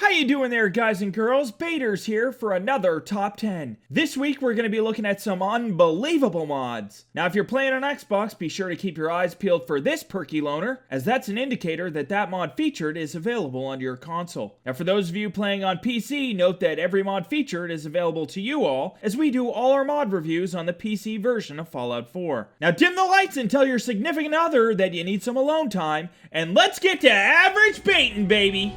How you doing there, guys and girls? Baiters here for another Top 10. This week we're going to be looking at some unbelievable mods. Now if you're playing on Xbox, be sure to keep your eyes peeled for this perky loner, as that's an indicator that that mod featured is available on your console. Now for those of you playing on PC, note that every mod featured is available to you all, as we do all our mod reviews on the PC version of Fallout 4. Now dim the lights and tell your significant other that you need some alone time, and let's get to average baiting, baby!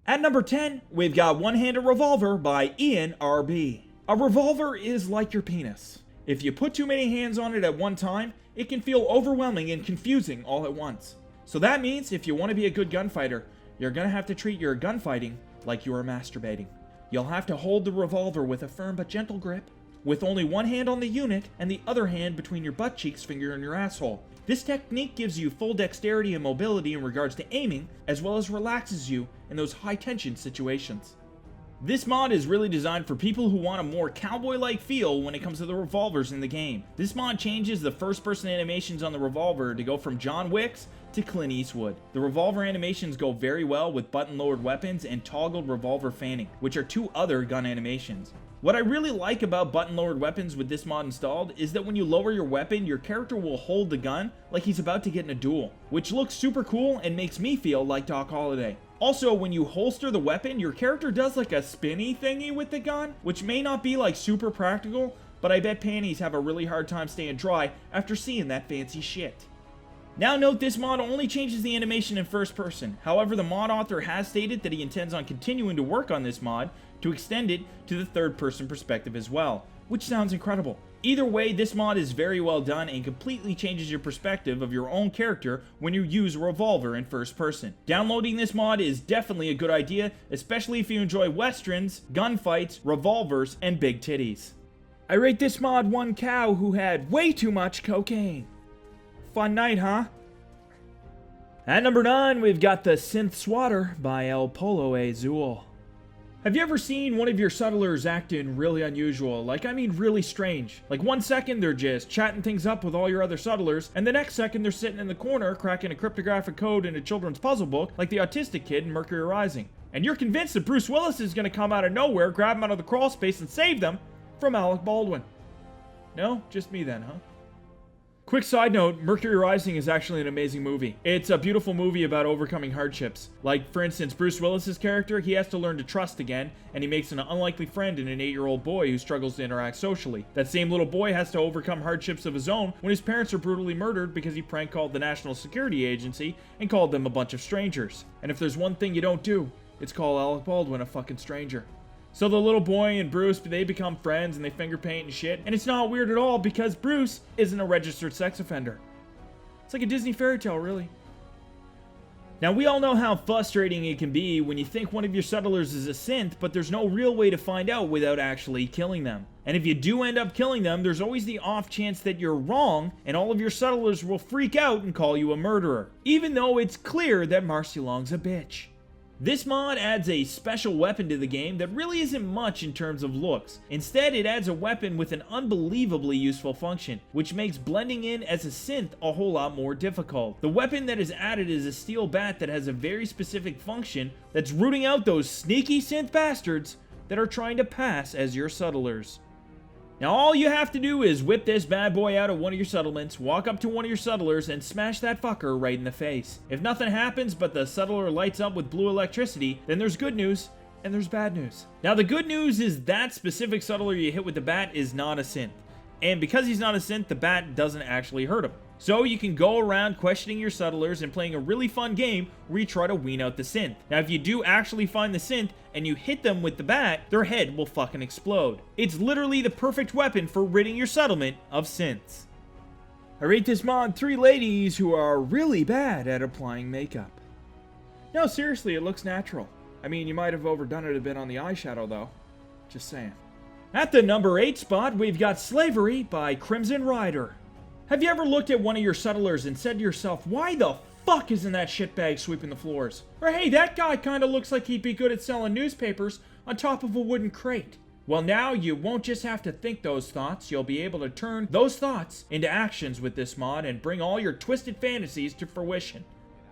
At number 10, we've got One-Handed Revolver by NRB. A revolver is like your penis. If you put too many hands on it at one time, it can feel overwhelming and confusing all at once. So that means if you want to be a good gunfighter, you're going to have to treat your gunfighting like you are masturbating. You'll have to hold the revolver with a firm but gentle grip, with only one hand on the unit and the other hand between your butt cheeks, finger, and your asshole. This technique gives you full dexterity and mobility in regards to aiming, as well as relaxes you in those high-tension situations. This mod is really designed for people who want a more cowboy-like feel when it comes to the revolvers in the game. This mod changes the first-person animations on the revolver to go from John Wick's to Clint Eastwood. The revolver animations go very well with button-lowered weapons and toggled revolver fanning, which are two other gun animations. What I really like about button-lowered weapons with this mod installed is that when you lower your weapon, your character will hold the gun like he's about to get in a duel, which looks super cool and makes me feel like Doc Holliday. Also, when you holster the weapon, your character does like a spinny thingy with the gun, which may not be like super practical, but I bet panties have a really hard time staying dry after seeing that fancy shit. Now note, this mod only changes the animation in first person. However, the mod author has stated that he intends on continuing to work on this mod to extend it to the third person perspective as well, which sounds incredible. Either way, this mod is very well done and completely changes your perspective of your own character when you use a revolver in first person. Downloading this mod is definitely a good idea, especially if you enjoy westerns, gunfights, revolvers, and big titties. I rate this mod 1 cow who had way too much cocaine. Fun night, huh? At number 9, we've got the SYNTH SWATTER by ElPallaAzul. Have you ever seen one of your settlers acting really unusual? Like, I mean really strange. Like, one second they're just chatting things up with all your other settlers, and the next second they're sitting in the corner cracking a cryptographic code in a children's puzzle book like the autistic kid in Mercury Rising. And you're convinced that Bruce Willis is going to come out of nowhere, grab them out of the crawl space, and save them from Alec Baldwin. No? Just me then, huh? Quick side note, Mercury Rising is actually an amazing movie. It's a beautiful movie about overcoming hardships. Like, for instance, Bruce Willis's character, he has to learn to trust again, and he makes an unlikely friend in an 8-year-old boy who struggles to interact socially. That same little boy has to overcome hardships of his own when his parents are brutally murdered because he prank called the National Security Agency and called them a bunch of strangers. And if there's one thing you don't do, it's call Alec Baldwin a fucking stranger. So the little boy and Bruce, they become friends and they finger paint and shit. And it's not weird at all because Bruce isn't a registered sex offender. It's like a Disney fairy tale, really. Now, we all know how frustrating it can be when you think one of your settlers is a synth, but there's no real way to find out without actually killing them. And if you do end up killing them, there's always the off chance that you're wrong and all of your settlers will freak out and call you a murderer, even though it's clear that Marcy Long's a bitch. This mod adds a special weapon to the game that really isn't much in terms of looks. Instead, it adds a weapon with an unbelievably useful function, which makes blending in as a synth a whole lot more difficult. The weapon that is added is a steel bat that has a very specific function that's rooting out those sneaky synth bastards that are trying to pass as your settlers. Now all you have to do is whip this bad boy out of one of your settlements, walk up to one of your settlers, and smash that fucker right in the face. If nothing happens but the settler lights up with blue electricity, then there's good news, and there's bad news. Now the good news is that specific settler you hit with the bat is not a synth. And because he's not a synth, the bat doesn't actually hurt him. So you can go around questioning your settlers and playing a really fun game where you try to wean out the synth. Now if you do actually find the synth and you hit them with the bat, their head will fucking explode. It's literally the perfect weapon for ridding your settlement of synths. I rate this mod 3 ladies who are really bad at applying makeup. No, seriously, it looks natural. I mean, you might have overdone it a bit on the eyeshadow though. Just saying. At the number 8 spot, we've got Slavery by Crimsomrider. Have you ever looked at one of your settlers and said to yourself, why the fuck isn't that shitbag sweeping the floors? Or hey, that guy kinda looks like he'd be good at selling newspapers on top of a wooden crate. Well, now you won't just have to think those thoughts, you'll be able to turn those thoughts into actions with this mod and bring all your twisted fantasies to fruition.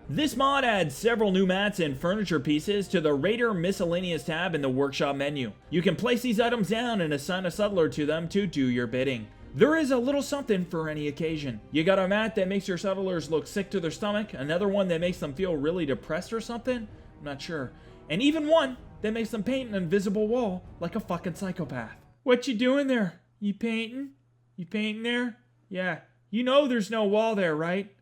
This mod adds several new mats and furniture pieces to the Raider Miscellaneous tab in the workshop menu. You can place these items down and assign a settler to them to do your bidding. There is a little something for any occasion. You got a mat that makes your settlers look sick to their stomach, another one that makes them feel really depressed or something? I'm not sure. And even one that makes them paint an invisible wall like a fucking psychopath. What you doing there? You painting? You painting there? Yeah. You know there's no wall there, right?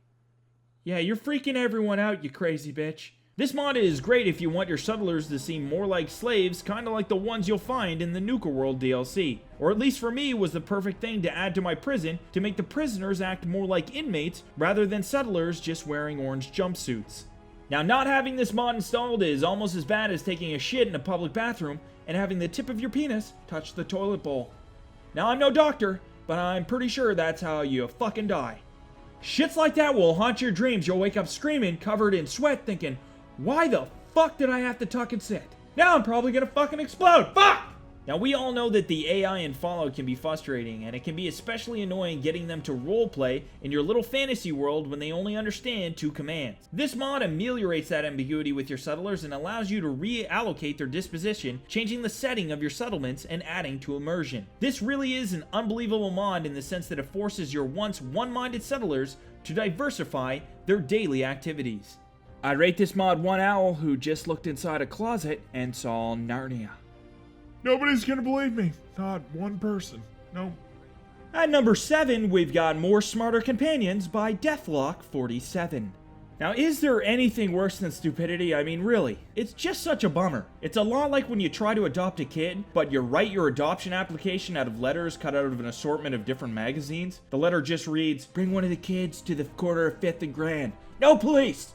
Yeah, you're freaking everyone out, you crazy bitch. This mod is great if you want your settlers to seem more like slaves, kinda like the ones you'll find in the Nuka World DLC. Or at least for me, was the perfect thing to add to my prison to make the prisoners act more like inmates rather than settlers just wearing orange jumpsuits. Now, not having this mod installed is almost as bad as taking a shit in a public bathroom and having the tip of your penis touch the toilet bowl. Now, I'm no doctor, but I'm pretty sure that's how you fucking die. Shits like that will haunt your dreams. You'll wake up screaming, covered in sweat, thinking, why the fuck did I have to tuck and sit? Now I'm probably gonna fucking explode. Fuck! Now, we all know that the AI in Fallout can be frustrating, and it can be especially annoying getting them to roleplay in your little fantasy world when they only understand 2 commands. This mod ameliorates that ambiguity with your settlers and allows you to reallocate their disposition, changing the setting of your settlements and adding to immersion. This really is an unbelievable mod in the sense that it forces your once one-minded settlers to diversify their daily activities. I rate this mod one owl who just looked inside a closet and saw Narnia. Nobody's gonna believe me. Not one person. No. At number 7, we've got More Smarter Companions by Deathlock47. Now, is there anything worse than stupidity? I mean, really, it's just such a bummer. It's a lot like when you try to adopt a kid, but you write your adoption application out of letters cut out of an assortment of different magazines. The letter just reads, bring one of the kids to the corner of 5th and Grand. No police!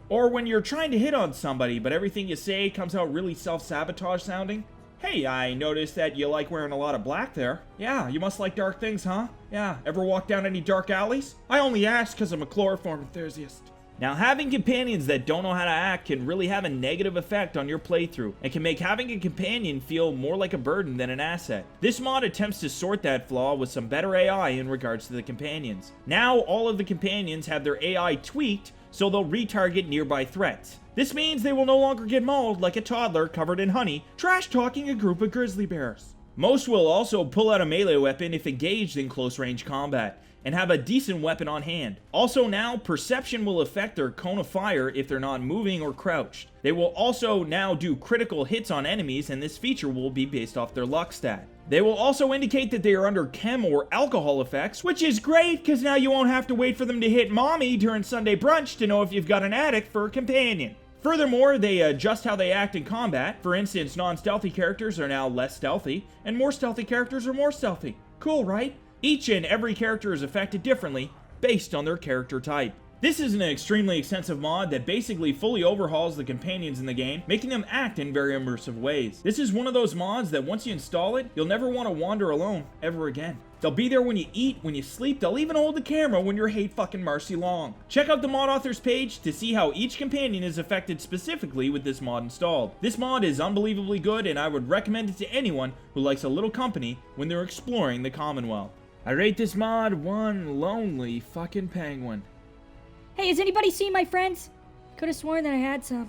Or when you're trying to hit on somebody, but everything you say comes out really self-sabotage sounding. Hey, I noticed that you like wearing a lot of black there. Yeah, you must like dark things, huh? Yeah, ever walk down any dark alleys? I only ask because I'm a chloroform enthusiast. Now, having companions that don't know how to act can really have a negative effect on your playthrough, and can make having a companion feel more like a burden than an asset. This mod attempts to sort that flaw with some better AI in regards to the companions. Now, all of the companions have their AI tweaked, so they'll retarget nearby threats. This means they will no longer get mauled like a toddler covered in honey, trash-talking a group of grizzly bears. Most will also pull out a melee weapon if engaged in close-range combat, and have a decent weapon on hand. Also now, perception will affect their cone of fire if they're not moving or crouched. They will also now do critical hits on enemies, and this feature will be based off their luck stat. They will also indicate that they are under chem or alcohol effects, which is great because now you won't have to wait for them to hit mommy during Sunday brunch to know if you've got an addict for a companion. Furthermore, they adjust how they act in combat. For instance, non-stealthy characters are now less stealthy, and more stealthy characters are more stealthy. Cool, right? Each and every character is affected differently based on their character type. This is an extremely extensive mod that basically fully overhauls the companions in the game, making them act in very immersive ways. This is one of those mods that once you install it, you'll never want to wander alone ever again. They'll be there when you eat, when you sleep, they'll even hold the camera when you're hate fucking Marcy Long. Check out the mod author's page to see how each companion is affected specifically with this mod installed. This mod is unbelievably good, and I would recommend it to anyone who likes a little company when they're exploring the Commonwealth. I rate this mod one lonely fucking penguin. Hey, has anybody seen my friends? Could have sworn that I had some.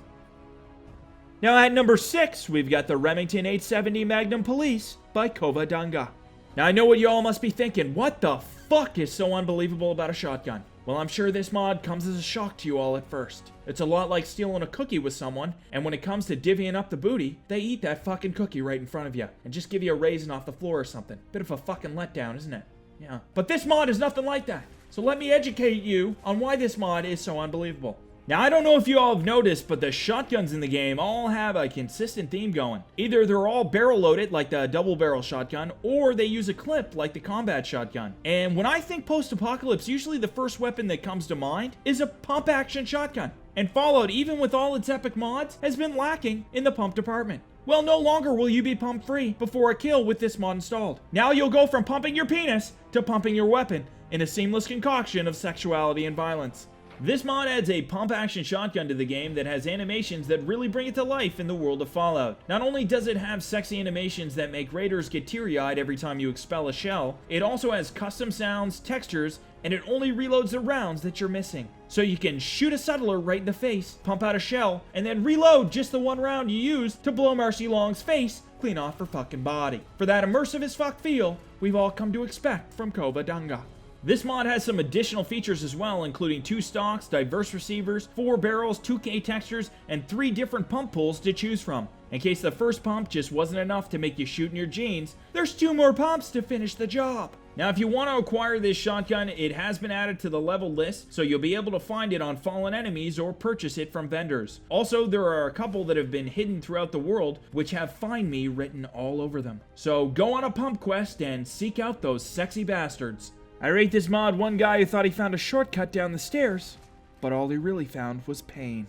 Now at number 6, we've got the Remington 870 Magnum Police by covadonga. Now I know what you all must be thinking, what the fuck is so unbelievable about a shotgun? Well, I'm sure this mod comes as a shock to you all at first. It's a lot like stealing a cookie with someone, and when it comes to divvying up the booty, they eat that fucking cookie right in front of you, and just give you a raisin off the floor or something. Bit of a fucking letdown, isn't it? Yeah. But this mod is nothing like that. So let me educate you on why this mod is so unbelievable. Now, I don't know if you all have noticed, but the shotguns in the game all have a consistent theme going. Either they're all barrel-loaded, like the double-barrel shotgun, or they use a clip, like the combat shotgun. And when I think post-apocalypse, usually the first weapon that comes to mind is a pump-action shotgun. And Fallout, even with all its epic mods, has been lacking in the pump department. Well, no longer will you be pump-free before a kill with this mod installed. Now you'll go from pumping your penis to pumping your weapon in a seamless concoction of sexuality and violence. This mod adds a pump-action shotgun to the game that has animations that really bring it to life in the world of Fallout. Not only does it have sexy animations that make raiders get teary-eyed every time you expel a shell, it also has custom sounds, textures, and it only reloads the rounds that you're missing. So you can shoot a settler right in the face, pump out a shell, and then reload just the one round you used to blow Marcy Long's face clean off her fucking body. For that immersive as fuck feel we've all come to expect from covadonga. This mod has some additional features as well, including 2 stocks, diverse receivers, 4 barrels, 2K textures, and 3 different pump pulls to choose from. In case the first pump just wasn't enough to make you shoot in your jeans, there's 2 more pumps to finish the job. Now, if you want to acquire this shotgun, it has been added to the level list, so you'll be able to find it on fallen enemies or purchase it from vendors. Also, there are a couple that have been hidden throughout the world, which have "Find Me" written all over them. So go on a pump quest and seek out those sexy bastards. I rate this mod one guy who thought he found a shortcut down the stairs, but all he really found was pain.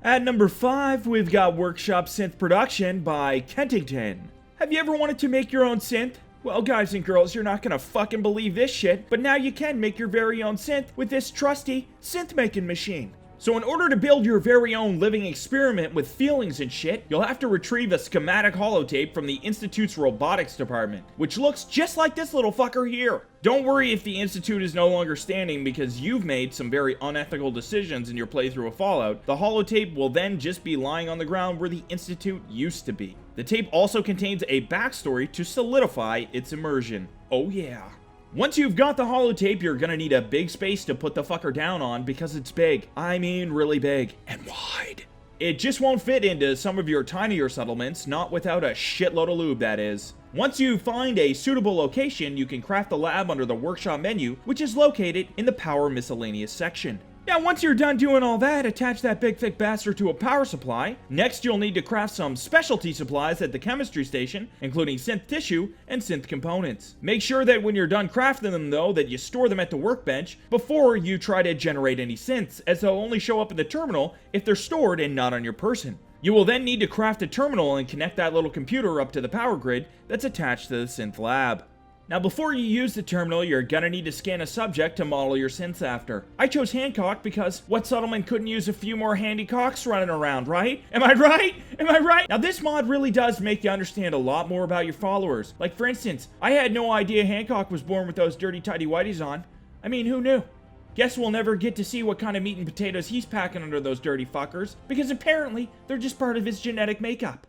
At number 5, we've got Workshop Synth Production by Kentington. Have you ever wanted to make your own synth? Well, guys and girls, you're not gonna fucking believe this shit, but now you can make your very own synth with this trusty synth-making machine. So in order to build your very own living experiment with feelings and shit, you'll have to retrieve a schematic holotape from the Institute's robotics department, which looks just like this little fucker here. Don't worry if the Institute is no longer standing because you've made some very unethical decisions in your playthrough of Fallout. The holotape will then just be lying on the ground where the Institute used to be. The tape also contains a backstory to solidify its immersion. Oh yeah. Once you've got the holotape, you're gonna need a big space to put the fucker down on because it's big. I mean really big and wide. It just won't fit into some of your tinier settlements, not without a shitload of lube, that is. Once you find a suitable location, you can craft the lab under the workshop menu, which is located in the power miscellaneous section. Now, once you're done doing all that, attach that big thick bastard to a power supply. Next, you'll need to craft some specialty supplies at the chemistry station, including synth tissue and synth components. Make sure that when you're done crafting them, though, that you store them at the workbench before you try to generate any synths, as they'll only show up in the terminal if they're stored and not on your person. You will then need to craft a terminal and connect that little computer up to the power grid that's attached to the synth lab. Now, before you use the terminal, you're gonna need to scan a subject to model your synths after. I chose Hancock because what settlement couldn't use a few more handy cocks running around, right? Am I right? Am I right? Now, this mod really does make you understand a lot more about your followers. Like, for instance, I had no idea Hancock was born with those dirty tighty whities on. I mean, who knew? Guess we'll never get to see what kind of meat and potatoes he's packing under those dirty fuckers, because apparently they're just part of his genetic makeup.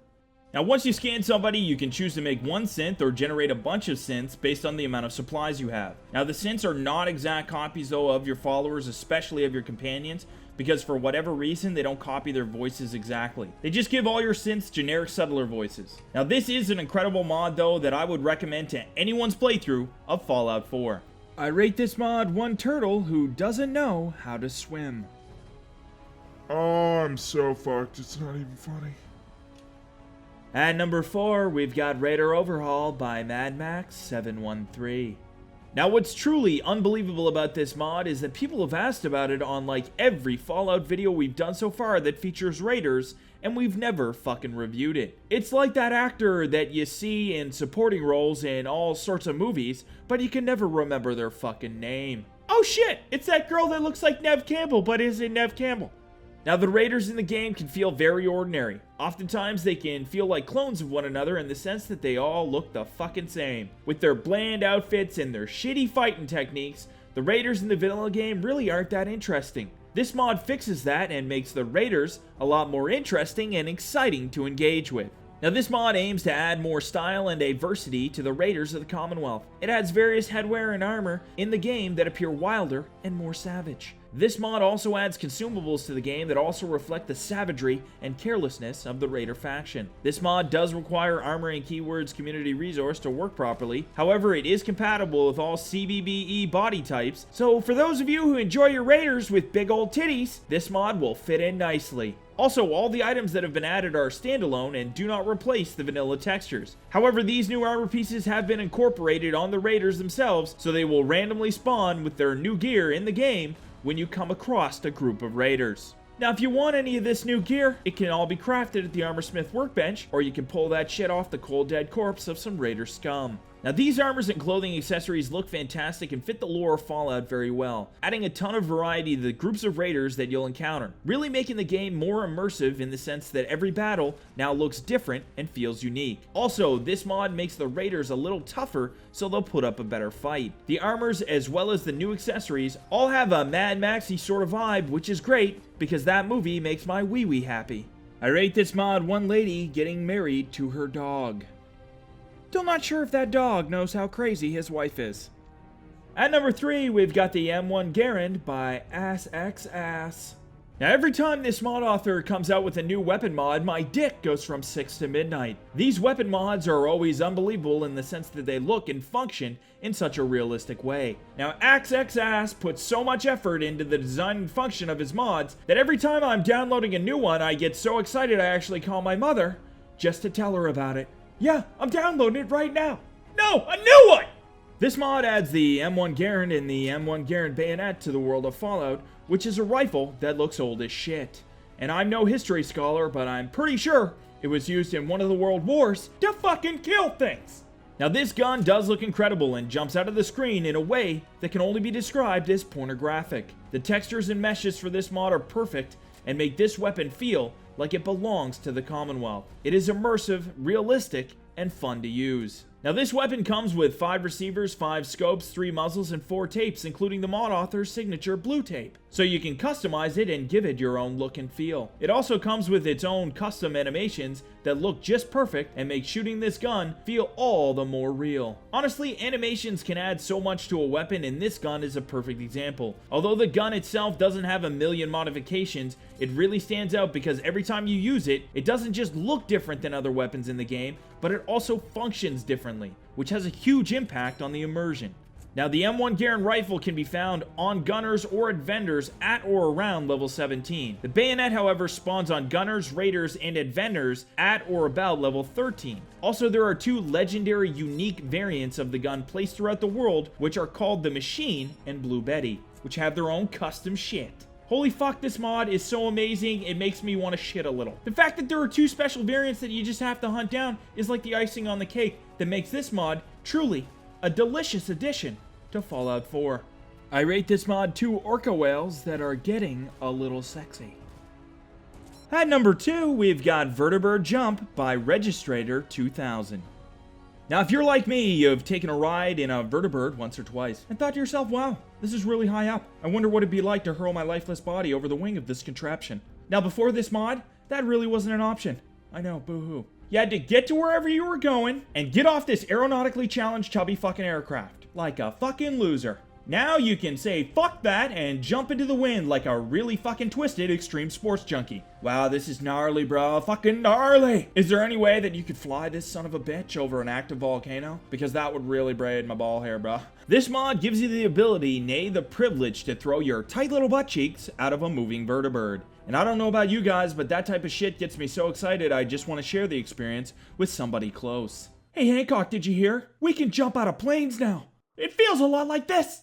Now, once you scan somebody, you can choose to make one synth or generate a bunch of synths based on the amount of supplies you have. Now, the synths are not exact copies, though, of your followers, especially of your companions, because for whatever reason, they don't copy their voices exactly. They just give all your synths generic settler voices. Now, this is an incredible mod, though, that I would recommend to anyone's playthrough of Fallout 4. I rate this mod one turtle who doesn't know how to swim. Oh, I'm so fucked. It's not even funny. At number 4, we've got Raider Overhaul by MadMax 713. Now, what's truly unbelievable about this mod is that people have asked about it on like every Fallout video we've done so far that features raiders, and we've never fucking reviewed it. It's like that actor that you see in supporting roles in all sorts of movies, but you can never remember their fucking name. Oh shit, it's that girl that looks like Nev Campbell but isn't Nev Campbell. Now, the raiders in the game can feel very ordinary. Oftentimes, they can feel like clones of one another in the sense that they all look the fucking same. With their bland outfits and their shitty fighting techniques, the raiders in the vanilla game really aren't that interesting. This mod fixes that and makes the raiders a lot more interesting and exciting to engage with. Now, this mod aims to add more style and diversity to the raiders of the Commonwealth. It adds various headwear and armor in the game that appear wilder and more savage. This mod also adds consumables to the game that also reflect the savagery and carelessness of the raider faction. This mod does require Armor and Keywords community resource to work properly. However, it is compatible with all CBBE body types, so for those of you who enjoy your raiders with big old titties, this mod will fit in nicely. Also, all the items that have been added are standalone and do not replace the vanilla textures. However, these new armor pieces have been incorporated on the raiders themselves, so they will randomly spawn with their new gear in the game when you come across a group of raiders. Now, if you want any of this new gear, it can all be crafted at the Armorsmith workbench, or you can pull that shit off the cold dead corpse of some raider scum. Now these armors and clothing accessories look fantastic and fit the lore of Fallout very well, adding a ton of variety to the groups of raiders that you'll encounter, really making the game more immersive in the sense that every battle now looks different and feels unique. Also, this mod makes the raiders a little tougher, so they'll put up a better fight. The armors as well as the new accessories all have a MadMax-y sort of vibe, which is great because that movie makes my wee-wee happy. I rate this mod one lady getting married to her dog. Still not sure if that dog knows how crazy his wife is. At number 3, we've got the M1 GARAND by asXas. Now every time this mod author comes out with a new weapon mod, my dick goes from 6 to midnight. These weapon mods are always unbelievable in the sense that they look and function in such a realistic way. Now asXas puts so much effort into the design and function of his mods that every time I'm downloading a new one, I get so excited I actually call my mother just to tell her about it. Yeah, I'm downloading it right now. No, a new one! This mod adds the M1 Garand and the M1 Garand bayonet to the world of Fallout, which is a rifle that looks old as shit. And I'm no history scholar, but I'm pretty sure it was used in one of the world wars to fucking kill things. Now this gun does look incredible and jumps out of the screen in a way that can only be described as pornographic. The textures and meshes for this mod are perfect and make this weapon feel like it belongs to the Commonwealth. It is immersive, realistic, and fun to use. Now this weapon comes with 5 receivers, 5 scopes, 3 muzzles, and 4 tapes, including the mod author's signature blue tape, so you can customize it and give it your own look and feel. It also comes with its own custom animations that look just perfect and make shooting this gun feel all the more real. Honestly, animations can add so much to a weapon, and this gun is a perfect example. Although the gun itself doesn't have a million modifications, it really stands out because every time you use it, it doesn't just look different than other weapons in the game, but it also functions differently, which has a huge impact on the immersion. Now the M1 Garand rifle can be found on gunners or at vendors at or around level 17. The bayonet, however, spawns on gunners, raiders, and at vendors at or about level 13. Also, there are 2 legendary unique variants of the gun placed throughout the world, which are called the Machine and Blue Betty, which have their own custom shit. Holy fuck, this mod is so amazing, it makes me want to shit a little. The fact that there are 2 special variants that you just have to hunt down is like the icing on the cake that makes this mod truly a delicious addition to Fallout 4. I rate this mod 2 orca whales that are getting a little sexy. At number 2, we've got VERTIBIRD JUMP by Registrator 2000. Now, if you're like me, you've taken a ride in a vertibird once or twice and thought to yourself, wow, this is really high up. I wonder what it'd be like to hurl my lifeless body over the wing of this contraption. Now, before this mod, that really wasn't an option. I know, boo-hoo. You had to get to wherever you were going and get off this aeronautically challenged chubby fucking aircraft. Like a fucking loser. Now you can say fuck that and jump into the wind like a really fucking twisted extreme sports junkie. Wow, this is gnarly, bro. Fucking gnarly. Is there any way that you could fly this son of a bitch over an active volcano? Because that would really braid my ball hair, bro. This mod gives you the ability, nay the privilege, to throw your tight little butt cheeks out of a moving vertibird. And I don't know about you guys, but that type of shit gets me so excited I just want to share the experience with somebody close. Hey Hancock, did you hear? We can jump out of planes now. It feels a lot like this.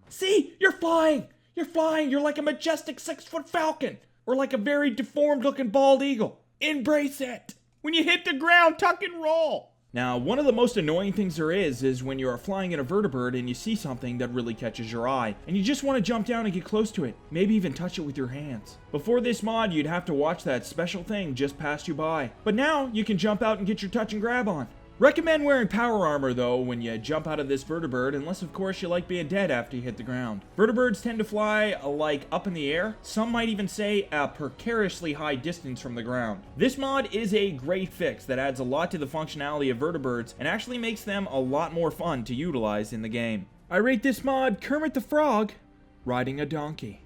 See, you're flying. You're flying. You're like a majestic 6-foot falcon. Or like a very deformed looking bald eagle. Embrace it. When you hit the ground, tuck and roll. Now, one of the most annoying things there is when you're flying in a vertibird and you see something that really catches your eye, and you just want to jump down and get close to it, maybe even touch it with your hands. Before this mod, you'd have to watch that special thing just pass you by. But now, you can jump out and get your touch and grab on. Recommend wearing power armor though when you jump out of this vertibird, unless of course you like being dead after you hit the ground. Vertibirds tend to fly like up in the air, some might even say a precariously high distance from the ground. This mod is a great fix that adds a lot to the functionality of vertibirds and actually makes them a lot more fun to utilize in the game. I rate this mod Kermit the Frog riding a donkey.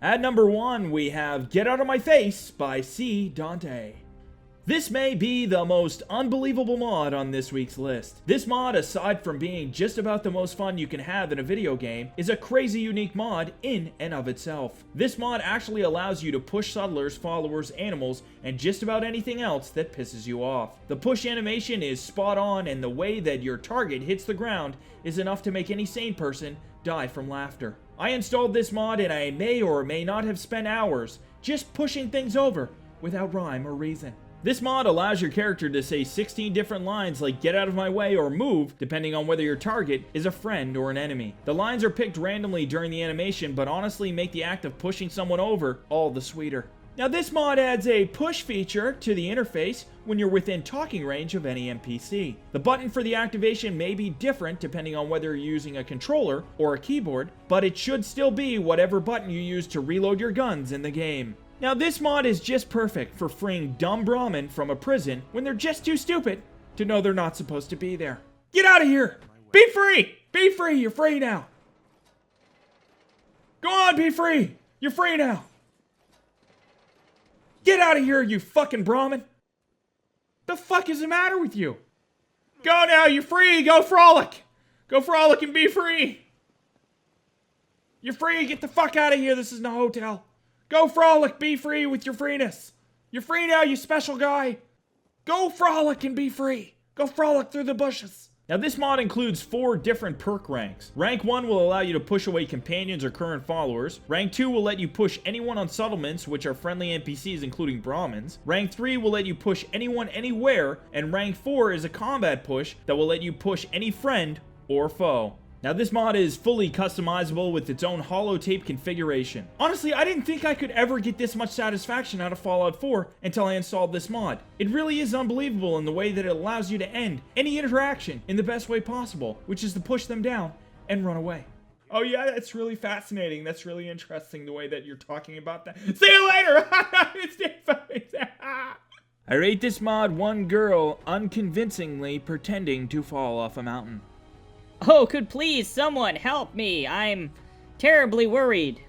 At number 1 we have Get Out of My Face by C. Dante. This may be the most unbelievable mod on this week's list. This mod, aside from being just about the most fun you can have in a video game, is a crazy unique mod in and of itself. This mod actually allows you to push settlers, followers, animals, and just about anything else that pisses you off. The push animation is spot on, and the way that your target hits the ground is enough to make any sane person die from laughter. I installed this mod and I may or may not have spent hours just pushing things over without rhyme or reason. This mod allows your character to say 16 different lines like "get out of my way" or "move," depending on whether your target is a friend or an enemy. The lines are picked randomly during the animation, but honestly make the act of pushing someone over all the sweeter. Now this mod adds a push feature to the interface when you're within talking range of any NPC. The button for the activation may be different depending on whether you're using a controller or a keyboard, but it should still be whatever button you use to reload your guns in the game. Now this mod is just perfect for freeing dumb Brahmin from a prison when they're just too stupid to know they're not supposed to be there. Get out of here! Be free! Be free! You're free now! Go on, be free! You're free now! Get out of here, you fucking Brahmin! The fuck is the matter with you? Go now, you're free! Go frolic! Go frolic and be free! You're free, get the fuck out of here, this isn't a hotel. Go frolic, be free with your freeness. You're free now, you special guy. Go frolic and be free. Go frolic through the bushes. Now this mod includes 4 different perk ranks. Rank 1 will allow you to push away companions or current followers. Rank 2 will let you push anyone on settlements, which are friendly NPCs including Brahmins. Rank 3 will let you push anyone anywhere, and Rank 4 is a combat push that will let you push any friend or foe. Now this mod is fully customizable with its own holotape configuration. Honestly, I didn't think I could ever get this much satisfaction out of Fallout 4 until I installed this mod. It really is unbelievable in the way that it allows you to end any interaction in the best way possible, which is to push them down and run away. Oh yeah, that's really fascinating. That's really interesting the way that you're talking about that. See you later! I rate this mod 1 girl unconvincingly pretending to fall off a mountain. Oh, could please someone help me? I'm terribly worried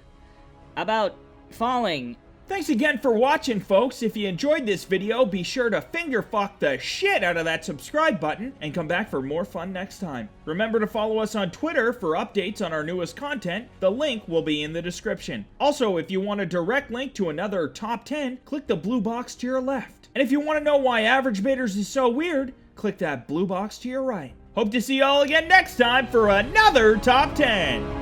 about falling. Thanks again for watching, folks. If you enjoyed this video, be sure to finger fuck the shit out of that subscribe button and come back for more fun next time. Remember to follow us on Twitter for updates on our newest content. The link will be in the description. Also, if you want a direct link to another top 10, click the blue box to your left. And if you want to know why Average Bidders is so weird, click that blue box to your right. Hope to see y'all again next time for another Top 10.